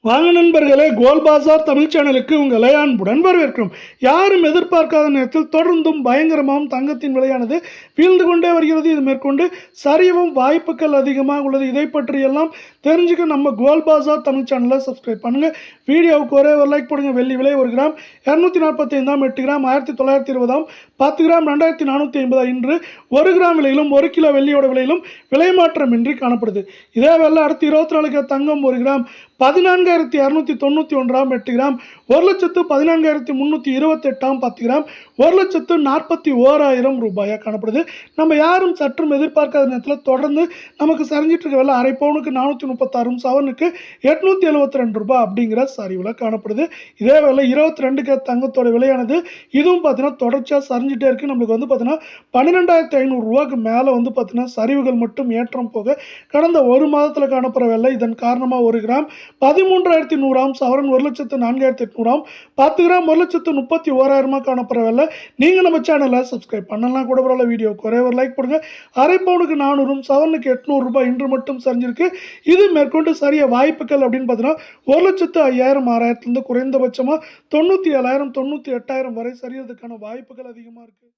வாங்க நண்பர்களே, கோல் பாசார் தமிழ் சேனலுக்கு உங்களை அன்புடன் வரவேற்கிறோம். யாரும் எதிர்பார்க்காத நேரத்தில் தொடர்ந்தும் பயங்கரமாகவும் தங்கத்தின் விலையானது வீழ்ந்து கொண்டே வருகிறது. இது மேற்கொண்டு சரிவும் வாய்ப்புகள் அதிகமாக உள்ளது. இதை பற்றியெல்லாம் தெரிஞ்சுக்க நம்ம கோல் பாசார் தமிழ் சேனலை சப்ஸ்கிரைப் பண்ணுங்கள். வீடியோவுக்கு ஒரே ஒரு லைக் போடுங்க. வெள்ளி விலை 1 கிராம் 245 8 கிராம் 1920 10 கிராம் 2450 இன்று 1 கிராம் விலையிலும் 1 கிலோ வெள்ளியோட விலையிலும் விலை மாற்றமின்றி காணப்படுது. இதே வேலை அடுத்து 24 தங்கம் 1 கிராம் 14,291 8 கிராம் 1,14,328 10 கிராம் 1,41,000 ரூபாயாக காணப்படுது. நம்ம யாரும் சற்றும் எதிர்பார்க்காத நேரத்தில் தொடர்ந்து நமக்கு சரிஞ்சிட்டு இருக்க விலை அரை பவுனுக்கு 436 சவனுக்கு 872 ரூபாய் அப்படிங்கிற சரிவில் காணப்படுது. இதே வேலை 22 தங்கத்தோட விலையானது இதுவும் பார்த்தீங்கன்னா தொடர்ச்சியாக சரிஞ்சிட்டே இருக்குது. நம்மளுக்கு வந்து பார்த்தீங்கன்னா 12,500 ரூபாய்க்கு மேலே வந்து பார்த்தீங்கன்னா சரிவுகள் மட்டும் ஏற்றம் போக கடந்த ஒரு மாதத்தில் காணப்படுற விலை. இதன் காரணமாக 1 கிராம் 13,100 சவரன் 1,04,800 10 கிராம் 1,31,000 காணப்படுற விலை. நீங்கள் நம்ம சேனலை சப்ஸ்கிரைப் பண்ணலாம் கூட பரவாயில்ல. வீடியோக்கு ஒரே ஒரு லைக் போடுங்க. அரை பவுனுக்கு 400 சவரனுக்கு 800 ரூபாய் இன்று மட்டும் சரிஞ்சிருக்கு. இது மேற்கொண்டு சரிய வாய்ப்புகள் அப்படின்னு பார்த்தீங்கன்னா 1,05,000 6,000 குறைந்தபட்சமாக 97,000 98,000 வரை சரியறதுக்கான வாய்ப்புகள் அதிகமாக இருக்குது.